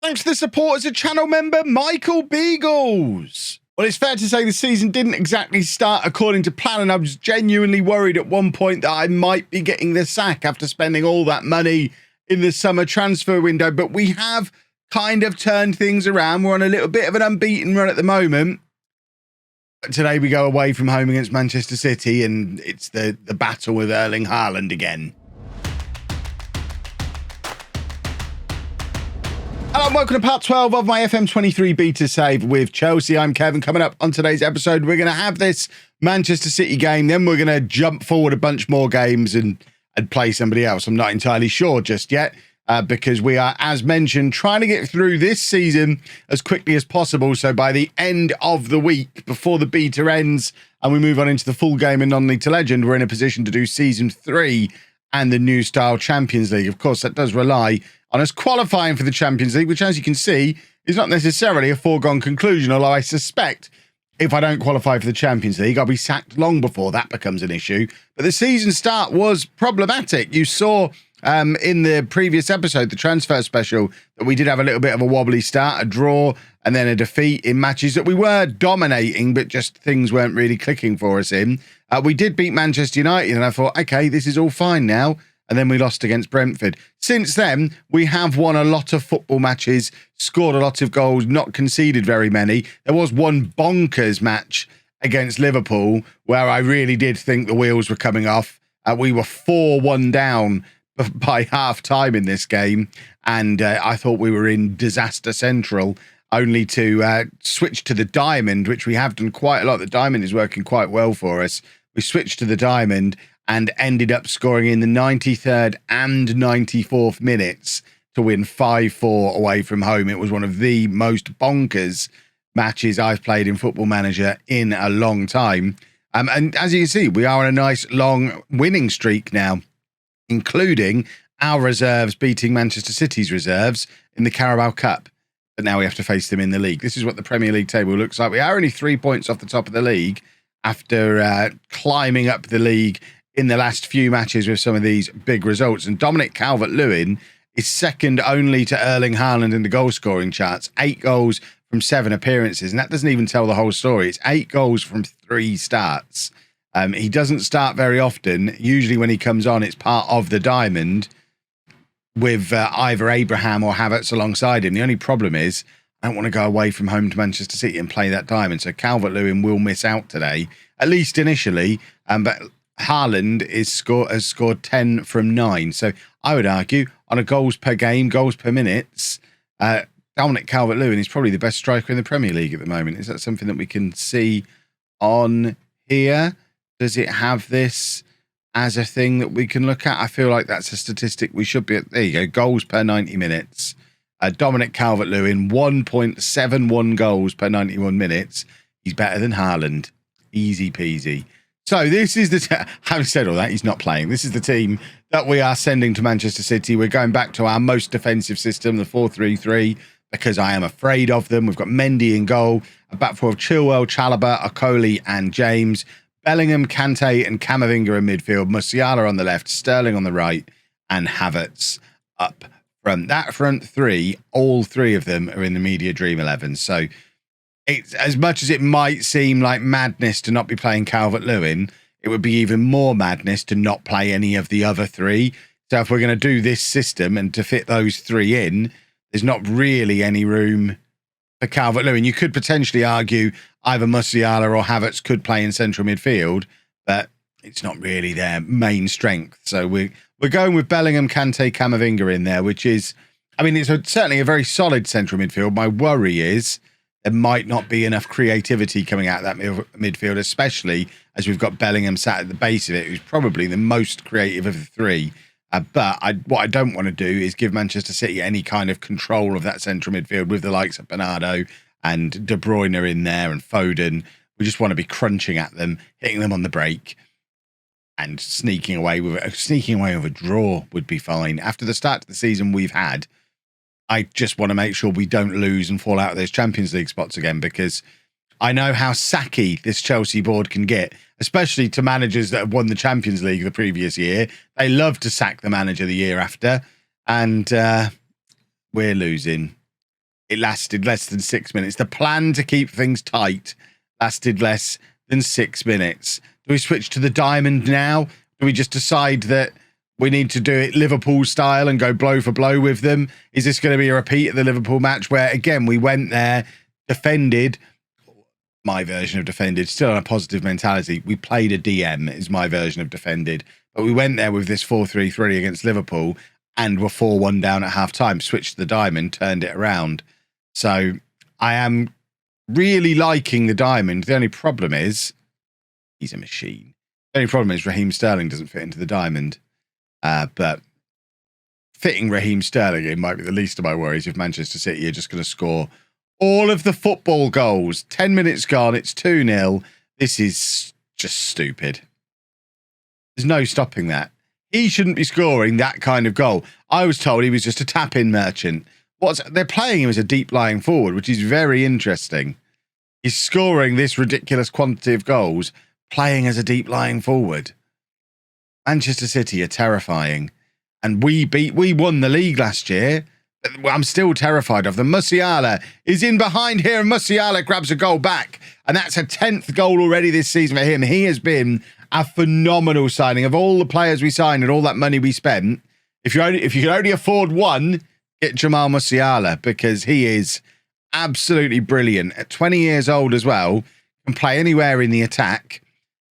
Thanks to the support as a channel member, Michael Beagles. Well, it's fair to say the season didn't exactly start according to plan, and I was genuinely worried at one point that I might be getting the sack after spending all that money in the summer transfer window. But we have kind of turned things around. We're on a little bit of an unbeaten run at the moment. But today we go away from home against Manchester City, and it's the battle with Erling Haaland again. Hello and welcome to part 12 of my FM23 beta save with Chelsea. I'm Kevin. Coming up on today's episode, we're going to have this Manchester City game. Then we're going to jump forward a bunch more games and play somebody else. I'm not entirely sure just yet because we are, as mentioned, trying to get through this season as quickly as possible. So by the end of the week, before the beta ends and we move on into the full game in Non-League to Legend, we're in a position to do Season 3 and the new style Champions League. Of course, that does rely on us qualifying for the Champions League, which, as you can see, is not necessarily a foregone conclusion, although I suspect if I don't qualify for the Champions League, I'll be sacked long before that becomes an issue. But the season start was problematic. You saw in the previous episode, the transfer special, that we did have a little bit of a wobbly start, a draw, and then a defeat in matches that we were dominating, but just things weren't really clicking for us in. We did beat Manchester United, and I thought, okay, this is all fine now. And then we lost against Brentford. Since then, we have won a lot of football matches, scored a lot of goals, not conceded very many. There was one bonkers match against Liverpool where I really did think the wheels were coming off. We were 4-1 down by half time in this game. And I thought we were in disaster central, only to switch to the Diamond, which we have done quite a lot. The Diamond is working quite well for us. We switched to the Diamond and ended up scoring in the 93rd and 94th minutes to win 5-4 away from home. It was one of the most bonkers matches I've played in Football Manager in a long time. And as you can see, we are on a nice long winning streak now, including our reserves beating Manchester City's reserves in the Carabao Cup. But now we have to face them in the league. This is what the Premier League table looks like. We are only 3 points off the top of the league after climbing up the league in the last few matches with some of these big results. And Dominic Calvert-Lewin is second only to Erling Haaland in the goal-scoring charts. 8 goals from 7 appearances. And that doesn't even tell the whole story. It's 8 goals from 3 starts. He doesn't start very often. Usually when he comes on, it's part of the Diamond with either Abraham or Havertz alongside him. The only problem is I don't want to go away from home to Manchester City and play that Diamond. So Calvert-Lewin will miss out today, at least initially. But Haaland has scored 10 from 9. So I would argue on a goals per game, goals per minutes, Dominic Calvert-Lewin is probably the best striker in the Premier League at the moment. Is that something that we can see on here? Does it have this as a thing that we can look at? I feel like that's a statistic we should be at. There you go, goals per 90 minutes. Dominic Calvert-Lewin, 1.71 goals per 91 minutes. He's better than Haaland. Easy peasy. So this is having said all that, he's not playing. This is the team that we are sending to Manchester City. We're going back to our most defensive system, the 4-3-3, because I am afraid of them. We've got Mendy in goal, a back four of Chilwell, Chalobah, Okoli and James, Bellingham, Kante and Camavinga in midfield, Musiala on the left, Sterling on the right and Havertz up front. That front three, all 3 of them are in the Media Dream 11. So it's, as much as it might seem like madness to not be playing Calvert-Lewin, it would be even more madness to not play any of the other 3. So if we're going to do this system and to fit those 3 in, there's not really any room for Calvert-Lewin. You could potentially argue either Musiala or Havertz could play in central midfield, but it's not really their main strength. So we're going with Bellingham, Kante, Camavinga in there, which is, I mean, it's certainly a very solid central midfield. My worry is there might not be enough creativity coming out of that midfield, especially as we've got Bellingham sat at the base of it, who's probably the most creative of the 3. But what I don't want to do is give Manchester City any kind of control of that central midfield with the likes of Bernardo and De Bruyne in there and Foden. We just want to be crunching at them, hitting them on the break, and sneaking away with a draw would be fine. After the start of the season we've had, I just want to make sure we don't lose and fall out of those Champions League spots again, because I know how sacky this Chelsea board can get, especially to managers that have won the Champions League the previous year. They love to sack the manager the year after, and we're losing. it lasted less than 6 minutes. The plan to keep things tight lasted less than 6 minutes. Do we switch to the diamond now? Do we just decide that we need to do it Liverpool style and go blow for blow with them? Is this going to be a repeat of the Liverpool match where, again, we went there, defended, my version of defended, still on a positive mentality. We played a DM is my version of defended. But we went there with this 4-3-3 against Liverpool and were 4-1 down at half-time, switched to the diamond, turned it around. So I am really liking the diamond. The only problem is he's a machine. The only problem is Raheem Sterling doesn't fit into the diamond. But fitting Raheem Sterling in might be the least of my worries if Manchester City are just going to score all of the football goals. 10 minutes gone, it's 2-0. This is just stupid. There's no stopping that. He shouldn't be scoring that kind of goal. I was told he was just a tap-in merchant. They're playing him as a deep-lying forward, which is very interesting. He's scoring this ridiculous quantity of goals, playing as a deep-lying forward. Manchester City are terrifying. And we won the league last year. I'm still terrified of them. Musiala is in behind here, and Musiala grabs a goal back. And that's a 10th goal already this season for him. He has been a phenomenal signing. Of all the players we signed and all that money we spent, if you can only afford one, get Jamal Musiala, because he is absolutely brilliant. At 20 years old as well, can play anywhere in the attack.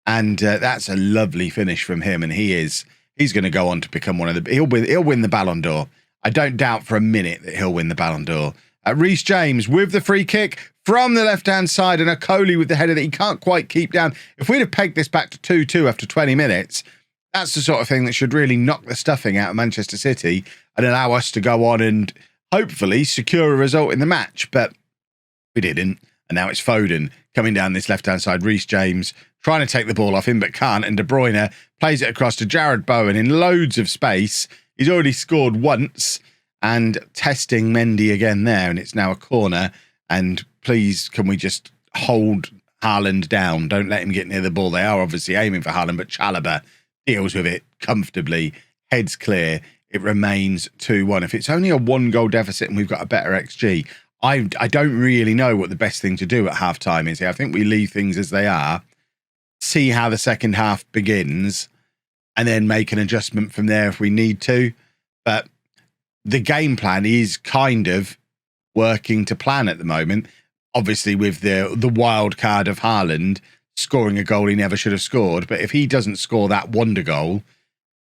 And that's a lovely finish from him. And he's going to go on to become one of the... He'll win the Ballon d'Or. I don't doubt for a minute that he'll win the Ballon d'Or. Reece James with the free kick from the left-hand side, and Okoli with the header that he can't quite keep down. If we'd have pegged this back to 2-2 after 20 minutes, that's the sort of thing that should really knock the stuffing out of Manchester City and allow us to go on and hopefully secure a result in the match. But we didn't. And now it's Foden coming down this left-hand side. Reece James trying to take the ball off him, but can't. And De Bruyne plays it across to Jared Bowen in loads of space. He's already scored once, and testing Mendy again there, and it's now a corner. And please, can we just hold Haaland down? Don't let him get near the ball. They are obviously aiming for Haaland, but Chalobah deals with it comfortably. Heads clear. It remains 2-1. If it's only a 1-goal deficit and we've got a better XG, I don't really know what the best thing to do at half-time is here. I think we leave things as they are, see how the second half begins, and then make an adjustment from there if we need to. But the game plan is kind of working to plan at the moment. Obviously, with the wild card of Haaland scoring a goal he never should have scored. But if he doesn't score that wonder goal,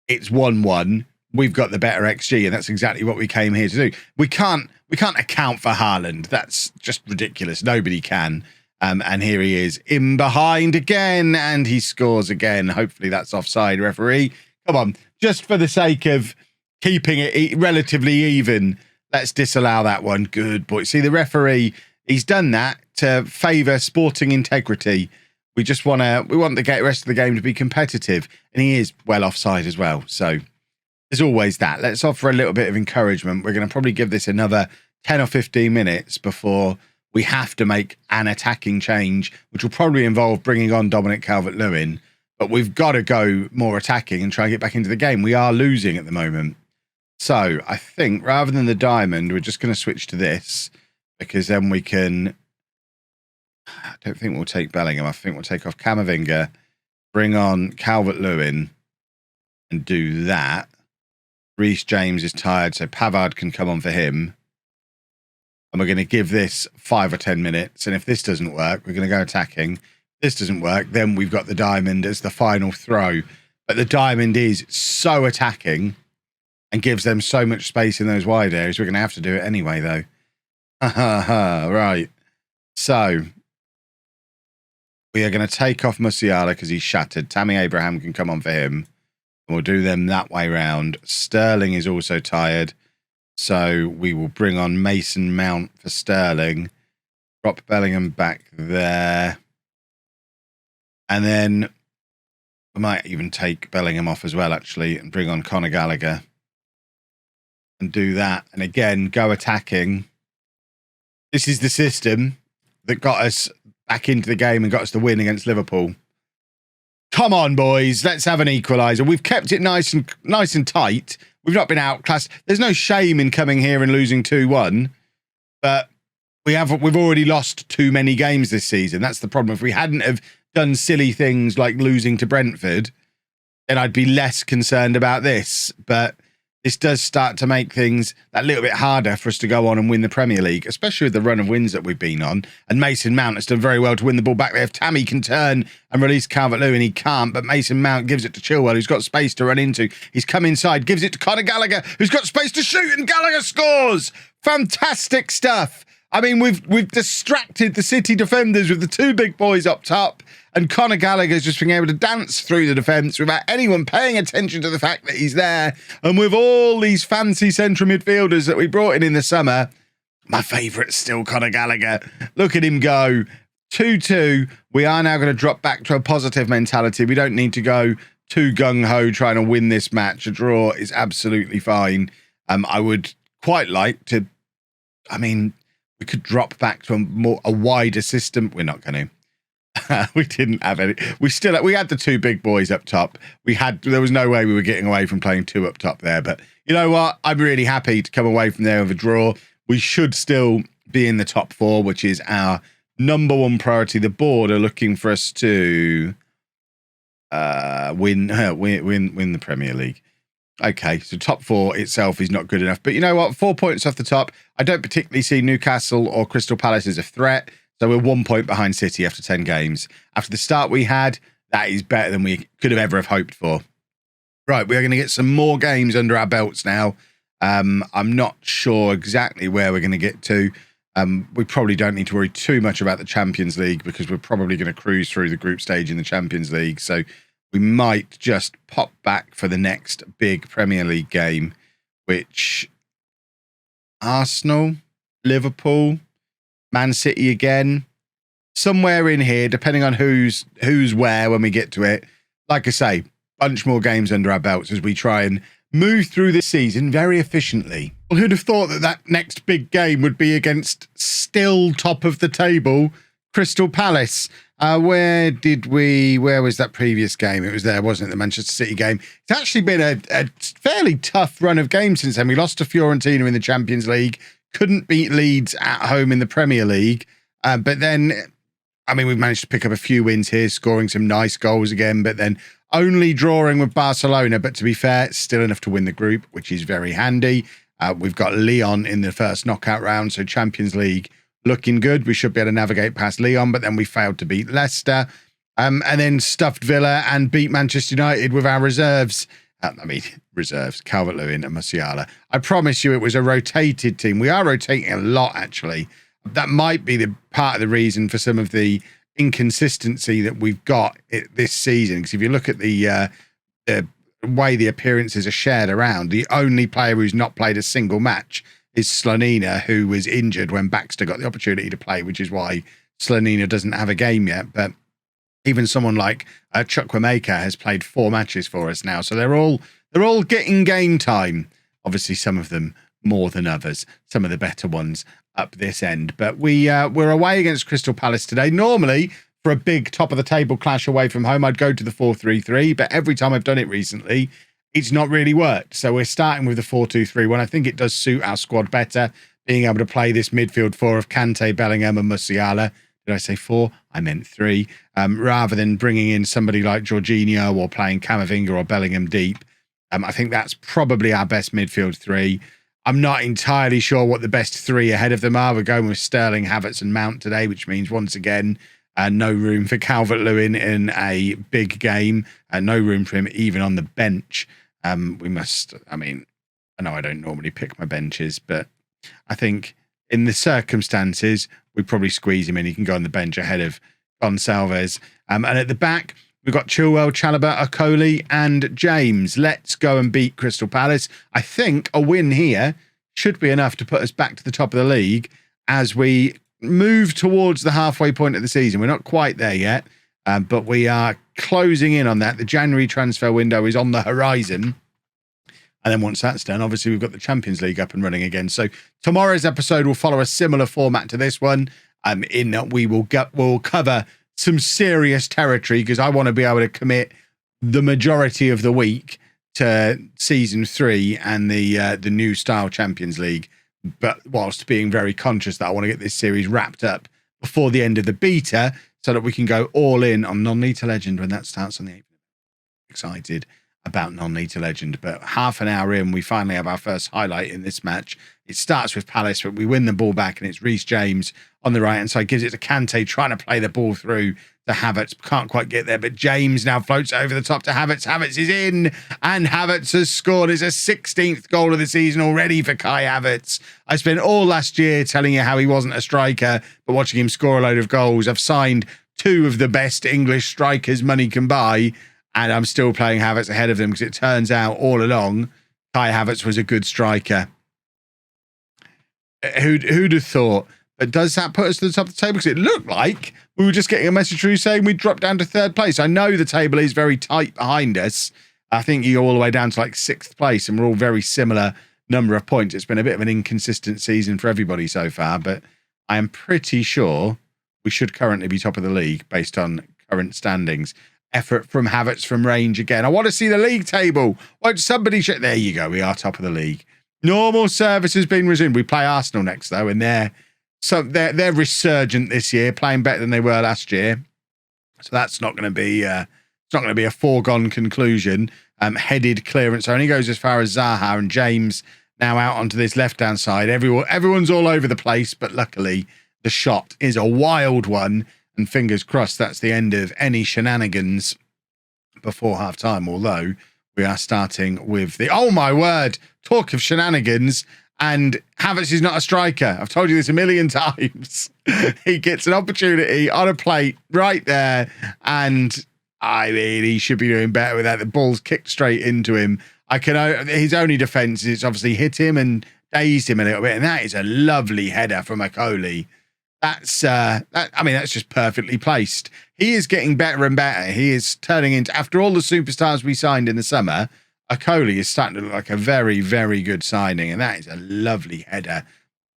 it's 1-1. We've got the better XG, and that's exactly what we came here to do. We can't account for Haaland. That's just ridiculous. Nobody can. And here he is in behind again, and he scores again. Hopefully that's offside, referee. Come on, just for the sake of keeping it relatively even, let's disallow that one. Good boy. See, the referee, he's done that to favour sporting integrity. We want the rest of the game to be competitive, and he is well offside as well. So there's always that. Let's offer a little bit of encouragement. We're going to probably give this another 10 or 15 minutes before we have to make an attacking change, which will probably involve bringing on Dominic Calvert-Lewin. But we've got to go more attacking and try and get back into the game. We are losing at the moment. So I think rather than the diamond, we're just going to switch to this, because then we can... I don't think we'll take Bellingham. I think we'll take off Camavinga, bring on Calvert-Lewin, and do that. Reece James is tired, so Pavard can come on for him. And we're going to give this 5 or 10 minutes. And if this doesn't work, we're going to go attacking. If this doesn't work, then we've got the diamond as the final throw. But the diamond is so attacking and gives them so much space in those wide areas. We're going to have to do it anyway, though. Right. So we are going to take off Musiala because he's shattered. Tammy Abraham can come on for him. And we'll do them that way round. Sterling is also tired. So we will bring on Mason Mount for Sterling. Drop Bellingham back there. And then we might even take Bellingham off as well, actually, and bring on Conor Gallagher. And do that. And again, go attacking. This is the system that got us back into the game and got us the win against Liverpool. Come on, boys. Let's have an equaliser. We've kept it nice and tight. We've not been outclassed. There's no shame in coming here and losing 2-1. But we've already lost too many games this season. That's the problem. If we hadn't have done silly things like losing to Brentford, then I'd be less concerned about this. But this does start to make things that little bit harder for us to go on and win the Premier League, especially with the run of wins that we've been on. And Mason Mount has done very well to win the ball back there. If Tammy can turn and release Calvert-Lewin, he can't. But Mason Mount gives it to Chilwell, who's got space to run into. He's come inside, gives it to Conor Gallagher, who's got space to shoot, and Gallagher scores. Fantastic stuff. I mean, we've distracted the City defenders with the two big boys up top, and Conor Gallagher's just being able to dance through the defence without anyone paying attention to the fact that he's there. And with all these fancy central midfielders that we brought in the summer, my favourite's still Conor Gallagher. Look at him go. 2-2. We are now going to drop back to a positive mentality. We don't need to go too gung-ho trying to win this match. A draw is absolutely fine. I would quite like to... I mean... We could drop back to a wider system. We're not going to. We didn't have any. We had the two big boys up top. There was no way we were getting away from playing two up top there. But you know what? I'm really happy to come away from there with a draw. We should still be in the top four, which is our number one priority. The board are looking for us to win the Premier League. Okay, so top four itself is not good enough. But you know what? 4 points off the top. I don't particularly see Newcastle or Crystal Palace as a threat. So we're 1 point behind City after 10 games. After the start we had, that is better than we could have ever have hoped for. Right, we are going to get some more games under our belts now. I'm not sure exactly where we're going to get to. We probably don't need to worry too much about the Champions League because we're probably going to cruise through the group stage in the Champions League. So we might just pop back for the next big Premier League game, which Arsenal, Liverpool, Man City again, somewhere in here, depending on who's where when we get to it. Like I say, bunch more games under our belts as we try and move through this season very efficiently. Well, who'd have thought that next big game would be against still top of the table Crystal Palace? Where was that previous game? It was there, wasn't it? The Manchester City game. It's actually been a fairly tough run of games since then. We lost to Fiorentina in the Champions League, couldn't beat Leeds at home in the Premier League. But then, I mean, we've managed to pick up a few wins here, scoring some nice goals again, but then only drawing with Barcelona. But to be fair, still enough to win the group, which is very handy. We've got Lyon in the first knockout round, so Champions League looking good. We should be able to navigate past Lyon, but then we failed to beat Leicester. And then stuffed Villa and beat Manchester United with our reserves. Reserves, Calvert-Lewin and Musiala. I promise you it was a rotated team. We are rotating a lot, actually. That might be the part of the reason for some of the inconsistency that we've got this season. Because if you look at the way the appearances are shared around, the only player who's not played a single match is Slonina, who was injured when Baxter got the opportunity to play, which is why Slonina doesn't have a game yet. But even someone like Chukwuemeka has played 4 matches for us now. So they're all getting game time. Obviously, some of them more than others, some of the better ones up this end. But we're away against Crystal Palace today. Normally, for a big top-of-the-table clash away from home, I'd go to the 4-3-3. But every time I've done it recently, it's not really worked. So we're starting with the 4-2-3-1. I think it does suit our squad better, being able to play this midfield 4 of Kante, Bellingham and Musiala. Did I say 4? I meant 3. Rather than bringing in somebody like Jorginho or playing Camavinga or Bellingham deep. I think that's probably our best midfield 3. I'm not entirely sure what the best 3 ahead of them are. We're going with Sterling, Havertz and Mount today, which means once again, no room for Calvert-Lewin in a big game. No room for him even on the bench. I know I don't normally pick my benches, but I think in the circumstances, we'd probably squeeze him in. He can go on the bench ahead of Gonçalves. And at the back, we've got Chilwell, Chalobah, Okoli and James. Let's go and beat Crystal Palace. I think a win here should be enough to put us back to the top of the league as we move towards the halfway point of the season. We're not quite there yet, but we are closing in on that. The January transfer window is on the horizon. And then once that's done, obviously we've got the Champions League up and running again. So tomorrow's episode will follow a similar format to this one, in that we'll cover some serious territory because I want to be able to commit the majority of the week to season 3 and the new style Champions League, but whilst being very conscious that I want to get this series wrapped up before the end of the beta so that we can go all in on non-lethal legend when that starts on the 8th. Excited about non-lethal legend, but half an hour in, we finally have our first highlight in this match. It starts with Palace, but we win the ball back, and it's Reece James on the right hand side, gives it to Kante, trying to play the ball through to Havertz. Can't quite get there, but James now floats over the top to Havertz. Havertz is in, and Havertz has scored. It's a 16th goal of the season already for Kai Havertz. I spent all last year telling you how he wasn't a striker, but watching him score a load of goals. I've signed 2 of the best English strikers money can buy, and I'm still playing Havertz ahead of them because it turns out all along Kai Havertz was a good striker. Who'd have thought? But does that put us to the top of the table? Because it looked like we were just getting a message through saying we dropped down to 3rd place. I know the table is very tight behind us. I think you go all the way down to like 6th place, and we're all very similar number of points. It's been a bit of an inconsistent season for everybody so far, but I am pretty sure we should currently be top of the league based on current standings. Effort from Havertz from range again. I want to see the league table. Won't somebody check? There you go. We are top of the league. Normal service has been resumed. We play Arsenal next though, and they're resurgent this year, playing better than they were last year. So that's not going to be it's not going to be a foregone conclusion. Headed clearance only goes as far as Zaha, and James now out onto this left-hand side. Everyone's all over the place, but luckily the shot is a wild one. And fingers crossed that's the end of any shenanigans before half-time, although we are starting with the... Oh, my word! Talk of shenanigans, and Havertz is not a striker. I've told you this a million times. He gets an opportunity on a plate right there, and, I mean, he should be doing better with that. The ball's kicked straight into him. His only defence is obviously hit him and dazed him a little bit, and that is a lovely header from Akoli. That's just perfectly placed. He is getting better and better. He is turning into, after all the superstars we signed in the summer, Akoli is starting to look like a very, very good signing. And that is a lovely header.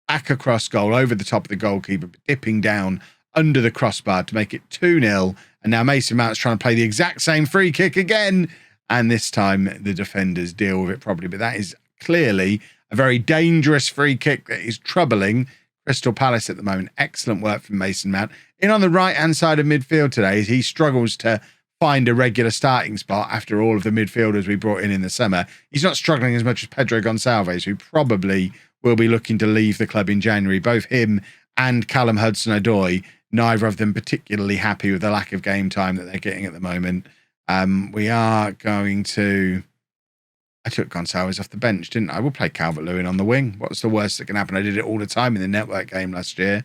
Back across goal, over the top of the goalkeeper, dipping down under the crossbar to make it 2-0. And now Mason Mount's trying to play the exact same free kick again. And this time the defenders deal with it properly. But that is clearly a very dangerous free kick that is troubling Crystal Palace at the moment. Excellent work from Mason Mount. In on the right-hand side of midfield today, as he struggles to find a regular starting spot after all of the midfielders we brought in the summer. He's not struggling as much as Pedro Gonçalves, who probably will be looking to leave the club in January. Both him and Callum Hudson-Odoi, neither of them particularly happy with the lack of game time that they're getting at the moment. We are going to... I took Gonçalves off the bench, didn't I? We'll play Calvert-Lewin on the wing. What's the worst that can happen? I did it all the time in the network game last year.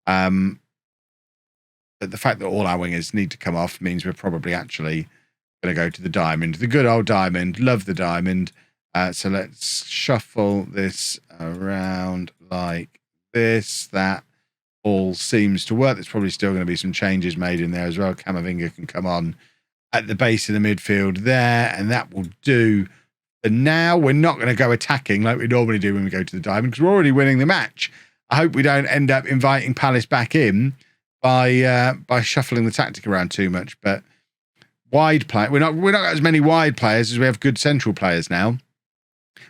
But the fact that all our wingers need to come off means we're probably actually going to go to the diamond. The good old diamond. Love the diamond. So let's shuffle this around like this. That all seems to work. There's probably still going to be some changes made in there as well. Camavinga can come on at the base of the midfield there, and that will do. And now we're not going to go attacking like we normally do when we go to the diamond because we're already winning the match. I hope we don't end up inviting Palace back in by shuffling the tactic around too much. But wide play, we're not got as many wide players as we have good central players now,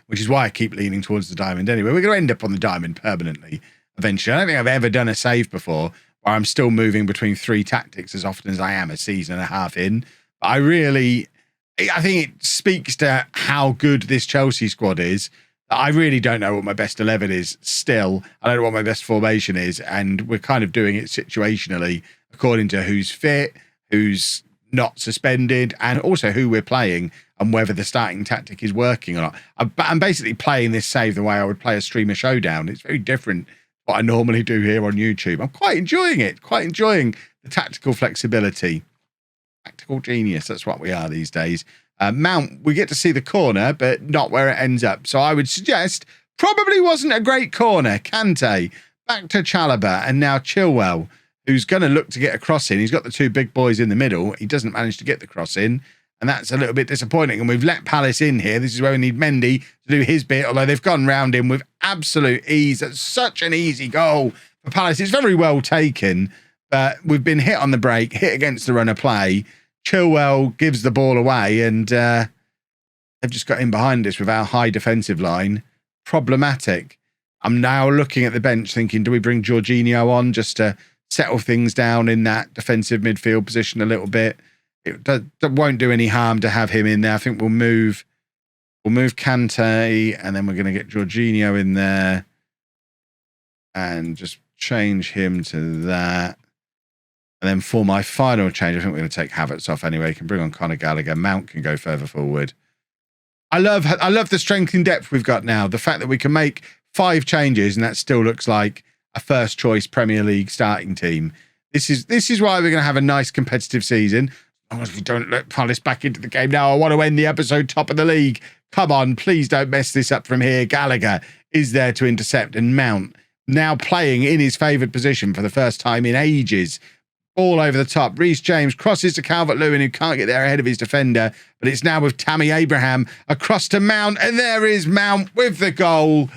which is why I keep leaning towards the diamond. Anyway, we're going to end up on the diamond permanently eventually. I don't think I've ever done a save before where I'm still moving between 3 tactics as often as I am a season and a half in. But I think it speaks to how good this Chelsea squad is. I really don't know what my best 11 is still. I don't know what my best formation is. And we're kind of doing it situationally according to who's fit, who's not suspended, and also who we're playing and whether the starting tactic is working or not. I'm basically playing this save the way I would play a streamer showdown. It's very different to what I normally do here on YouTube. I'm quite enjoying it, quite enjoying the tactical flexibility. Tactical genius, that's what we are these days. Mount, we get to see the corner, but not where it ends up. So I would suggest probably wasn't a great corner. Kante, back to Chalobah, and now Chilwell, who's going to look to get a cross in. He's got the 2 big boys in the middle. He doesn't manage to get the cross in, and that's a little bit disappointing. And we've let Palace in here. This is where we need Mendy to do his bit, although they've gone round him with absolute ease. That's such an easy goal for Palace. It's very well taken, but we've been hit on the break, hit against the run of play. Chilwell gives the ball away, and they've just got in behind us with our high defensive line. Problematic. I'm now looking at the bench thinking, do we bring Jorginho on just to settle things down in that defensive midfield position a little bit? It won't do any harm to have him in there. I think we'll move Kante, and then we're going to get Jorginho in there and just change him to that. And then for my final change, I think we're going to take Havertz off anyway. You can bring on Conor Gallagher. Mount can go further forward. I love the strength in depth we've got now. The fact that we can make 5 changes and that still looks like a first choice Premier League starting team. This is why we're going to have a nice competitive season. As long as we don't let Palace back into the game now. I want to end the episode top of the league. Come on, please don't mess this up from here. Gallagher is there to intercept, and Mount now playing in his favoured position for the first time in ages. All over the top. Reece James crosses to Calvert-Lewin, who can't get there ahead of his defender, but it's now with Tammy Abraham across to Mount, and there is Mount with the goal.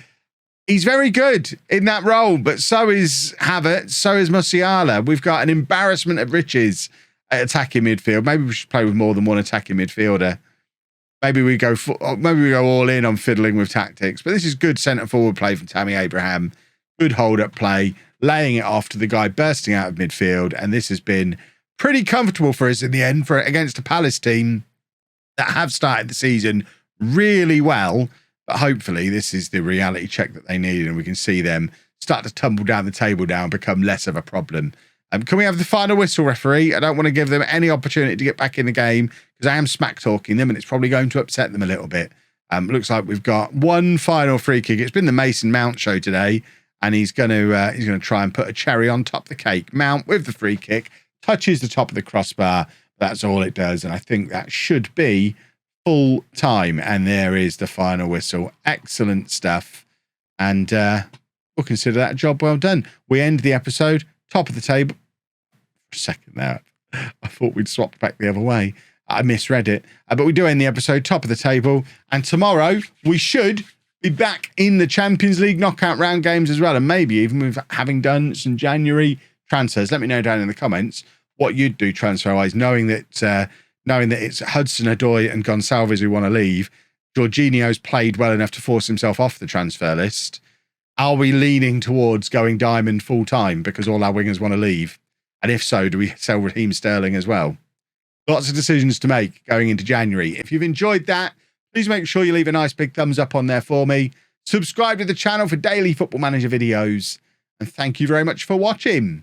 He's very good in that role, but so is Havertz, so is Musiala. We've got an embarrassment of riches at attacking midfield. Maybe we should play with more than one attacking midfielder. Maybe we go all in on fiddling with tactics, but this is good centre forward play from Tammy Abraham. Good hold-up play, laying it off to the guy bursting out of midfield, and this has been pretty comfortable for us in the end against a Palace team that have started the season really well, but hopefully this is the reality check that they need, and we can see them start to tumble down the table now and become less of a problem. Can we have the final whistle, referee? I don't want to give them any opportunity to get back in the game because I am smack-talking them, and it's probably going to upset them a little bit. Looks like we've got one final free kick. It's been the Mason Mount show today, and he's going to try and put a cherry on top of the cake. Mount with the free kick, touches the top of the crossbar. That's all it does, and I think that should be full time. And there is the final whistle. Excellent stuff, and we'll consider that a job well done. We end the episode top of the table. For a second there, I thought we'd swapped back the other way. I misread it, but we do end the episode top of the table, and tomorrow we should be back in the Champions League knockout round games as well, and maybe even with having done some January transfers. Let me know down in the comments what you'd do transfer-wise, knowing that it's Hudson-Odoi and Gonçalves who want to leave. Jorginho's played well enough to force himself off the transfer list. Are we leaning towards going diamond full-time because all our wingers want to leave? And if so, do we sell Raheem Sterling as well? Lots of decisions to make going into January. If you've enjoyed that, please make sure you leave a nice big thumbs up on there for me. Subscribe to the channel for daily Football Manager videos. And thank you very much for watching.